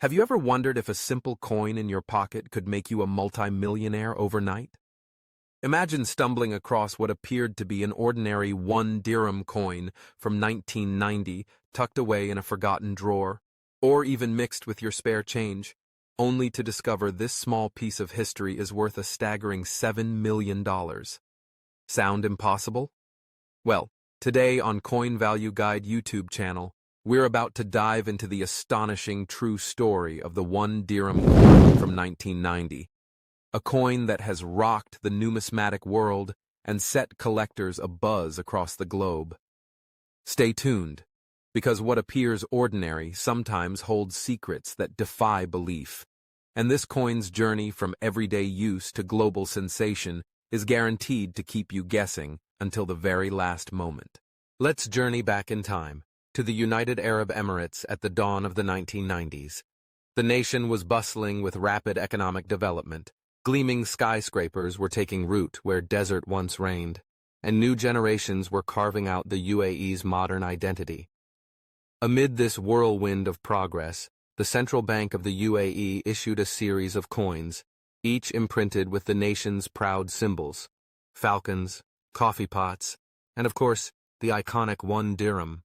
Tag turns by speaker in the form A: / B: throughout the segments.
A: Have you ever wondered if a simple coin in your pocket could make you a multimillionaire overnight? Imagine stumbling across what appeared to be an ordinary 1 dirham coin from 1990 tucked away in a forgotten drawer, or even mixed with your spare change, only to discover this small piece of history is worth a staggering $7 million. Sound impossible? Well, today on Coin Value Guide YouTube channel, we're about to dive into the astonishing true story of the 1 dirham coin from 1990, a coin that has rocked the numismatic world and set collectors abuzz across the globe. Stay tuned, because what appears ordinary sometimes holds secrets that defy belief, and this coin's journey from everyday use to global sensation is guaranteed to keep you guessing until the very last moment. Let's journey back in time to the United Arab Emirates at the dawn of the 1990s. The nation was bustling with rapid economic development. Gleaming skyscrapers were taking root where desert once reigned, and new generations were carving out the UAE's modern identity. Amid this whirlwind of progress, the Central Bank of the UAE issued a series of coins, each imprinted with the nation's proud symbols: falcons, coffee pots, and of course, the iconic 1 dirham.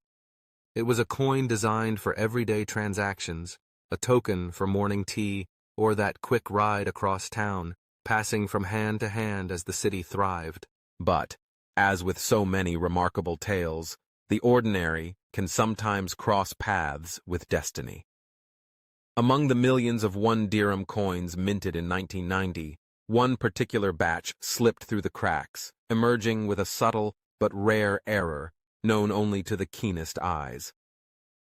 A: It was a coin designed for everyday transactions, a token for morning tea or that quick ride across town, passing from hand to hand as the city thrived. But, as with so many remarkable tales, the ordinary can sometimes cross paths with destiny. Among the millions of 1 dirham coins minted in 1990, one particular batch slipped through the cracks, emerging with a subtle but rare error known only to the keenest eyes.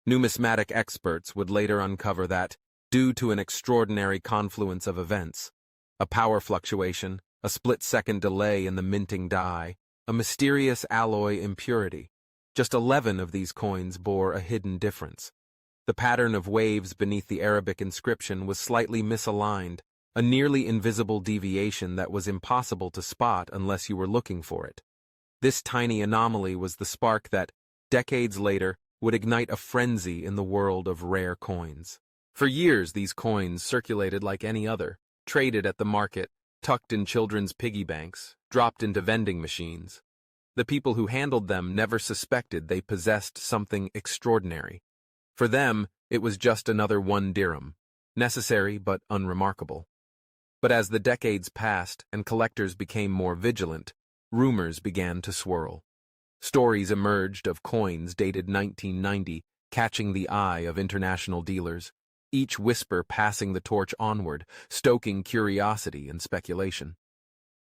A: Numismatic experts would later uncover that, due to an extraordinary confluence of events, a power fluctuation, a split-second delay in the minting die, a mysterious alloy impurity, just 11 of these coins bore a hidden difference. The pattern of waves beneath the Arabic inscription was slightly misaligned, a nearly invisible deviation that was impossible to spot unless you were looking for it. This tiny anomaly was the spark that, decades later, would ignite a frenzy in the world of rare coins. For years, these coins circulated like any other, traded at the market, tucked in children's piggy banks, dropped into vending machines. The people who handled them never suspected they possessed something extraordinary. For them, it was just another 1 dirham, necessary but unremarkable. But as the decades passed and collectors became more vigilant, rumors began to swirl. Stories emerged of coins dated 1990 catching the eye of international dealers, each whisper passing the torch onward, stoking curiosity and speculation.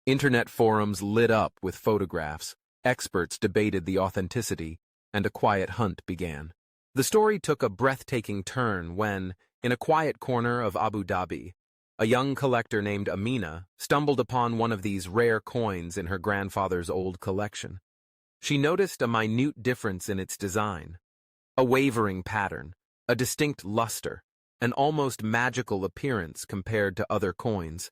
A: Internet forums lit up with photographs, experts debated the authenticity, and a quiet hunt began. The story took a breathtaking turn when, in a quiet corner of Abu Dhabi, a young collector named Amina stumbled upon one of these rare coins in her grandfather's old collection. She noticed a minute difference in its design, a wavering pattern, a distinct luster, an almost magical appearance compared to other coins.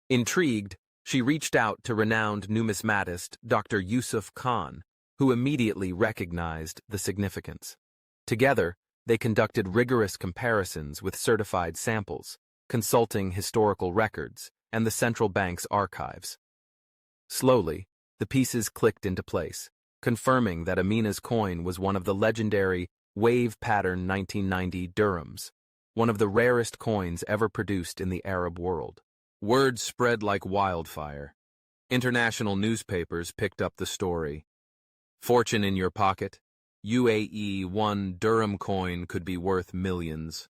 A: Intrigued, she reached out to renowned numismatist Dr. Yusuf Khan, who immediately recognized the significance. Together, they conducted rigorous comparisons with certified samples, consulting historical records and the central bank's archives. Slowly, the pieces clicked into place, confirming that Amina's coin was one of the legendary wave-pattern 1990 dirhams, one of the rarest coins ever produced in the Arab world. Word spread like wildfire. International newspapers picked up the story. Fortune in your pocket? UAE 1 dirham coin could be worth millions.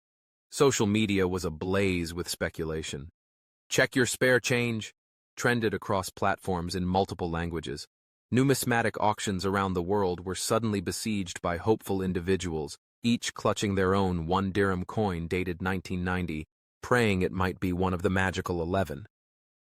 A: Social media was ablaze with speculation. Check your spare change trended across platforms in multiple languages. Numismatic auctions around the world were suddenly besieged by hopeful individuals, each clutching their own 1 dirham coin dated 1990, praying it might be one of the magical 11.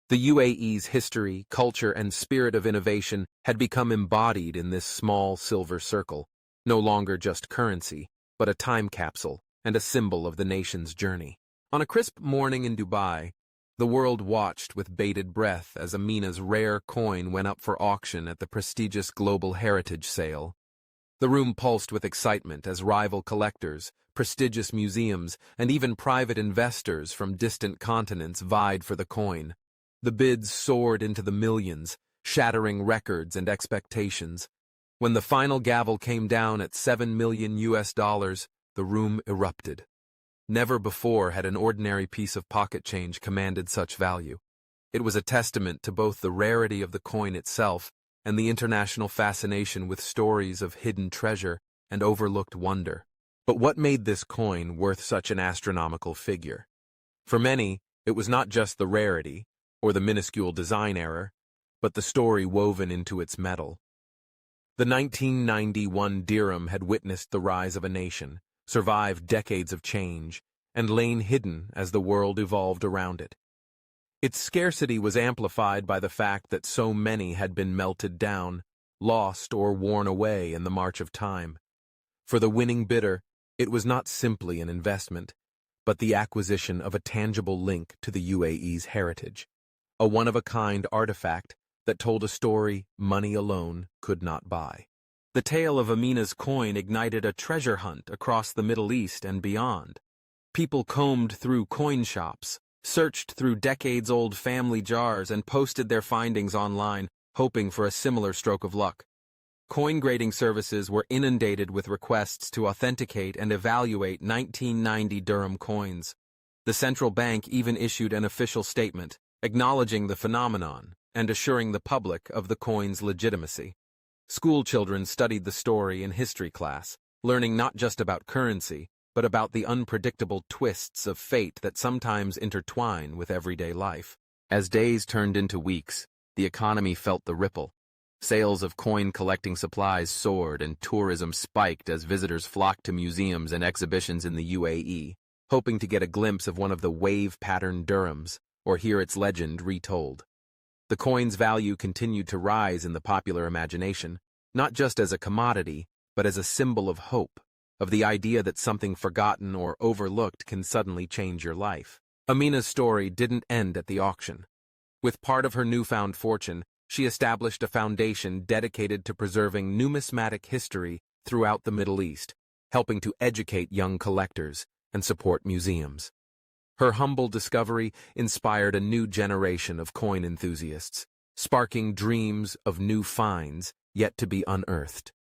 A: The UAE's history, culture, and spirit of innovation had become embodied in this small silver circle, no longer just currency, but a time capsule and a symbol of the nation's journey. On a crisp morning in Dubai, the world watched with bated breath as Amina's rare coin went up for auction at the prestigious Global Heritage Sale. The room pulsed with excitement as rival collectors, prestigious museums, and even private investors from distant continents vied for the coin. The bids soared into the millions, shattering records and expectations. When the final gavel came down at $7 million, the room erupted. Never before had an ordinary piece of pocket change commanded such value. It was a testament to both the rarity of the coin itself and the international fascination with stories of hidden treasure and overlooked wonder. But what made this coin worth such an astronomical figure? For many, it was not just the rarity, or the minuscule design error, but the story woven into its metal. The 1991 dirham had witnessed the rise of a nation, survived decades of change, and lain hidden as the world evolved around it. Its scarcity was amplified by the fact that so many had been melted down, lost or worn away in the march of time. For the winning bidder, it was not simply an investment, but the acquisition of a tangible link to the UAE's heritage, a one-of-a-kind artifact that told a story money alone could not buy. The tale of Amina's coin ignited a treasure hunt across the Middle East and beyond. People combed through coin shops, searched through decades-old family jars, and posted their findings online, hoping for a similar stroke of luck. Coin grading services were inundated with requests to authenticate and evaluate 1990 dirham coins. The central bank even issued an official statement, acknowledging the phenomenon and assuring the public of the coin's legitimacy. School children studied the story in history class, learning not just about currency, but about the unpredictable twists of fate that sometimes intertwine with everyday life. As days turned into weeks, the economy felt the ripple. Sales of coin-collecting supplies soared and tourism spiked as visitors flocked to museums and exhibitions in the UAE, hoping to get a glimpse of one of the wave-patterned dirhams or hear its legend retold. The coin's value continued to rise in the popular imagination, not just as a commodity, but as a symbol of hope, of the idea that something forgotten or overlooked can suddenly change your life. Amina's story didn't end at the auction. With part of her newfound fortune, she established a foundation dedicated to preserving numismatic history throughout the Middle East, helping to educate young collectors and support museums. Her humble discovery inspired a new generation of coin enthusiasts, sparking dreams of new finds yet to be unearthed.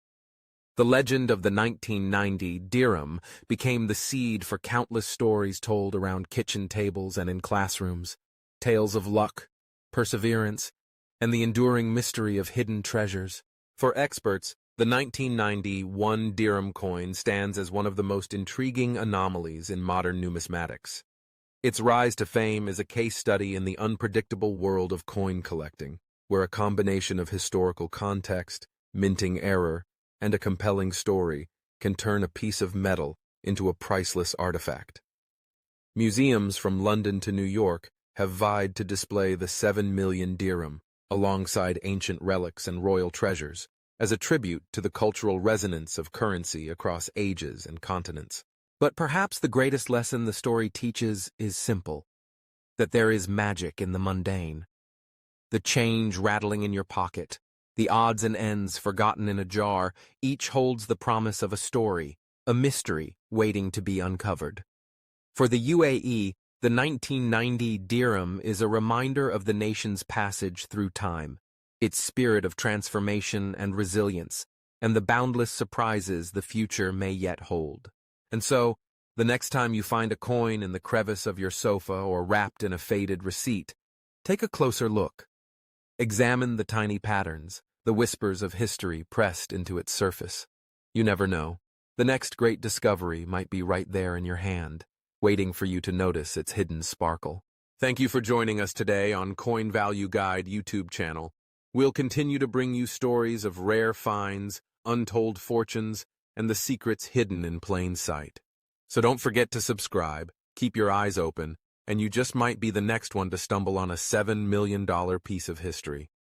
A: The legend of the 1990 dirham became the seed for countless stories told around kitchen tables and in classrooms, tales of luck, perseverance, and the enduring mystery of hidden treasures. For experts, the 1991 dirham coin stands as one of the most intriguing anomalies in modern numismatics. Its rise to fame is a case study in the unpredictable world of coin collecting, where a combination of historical context, minting error, and a compelling story can turn a piece of metal into a priceless artifact. Museums from London to New York have vied to display the 7 million dirham alongside ancient relics and royal treasures as a tribute to the cultural resonance of currency across ages and continents. But perhaps the greatest lesson the story teaches is simple, that there is magic in the mundane. The change rattling in your pocket, the odds and ends forgotten in a jar, each holds the promise of a story, a mystery waiting to be uncovered. For the UAE, the 1990 dirham is a reminder of the nation's passage through time, its spirit of transformation and resilience, and the boundless surprises the future may yet hold. And so, the next time you find a coin in the crevice of your sofa or wrapped in a faded receipt, take a closer look. Examine the tiny patterns, the whispers of history pressed into its surface. You never know. The next great discovery might be right there in your hand, waiting for you to notice its hidden sparkle. Thank you for joining us today on Coin Value Guide YouTube channel. We'll continue to bring you stories of rare finds, untold fortunes, and the secrets hidden in plain sight. So don't forget to subscribe, keep your eyes open, and you just might be the next one to stumble on a $7 million piece of history.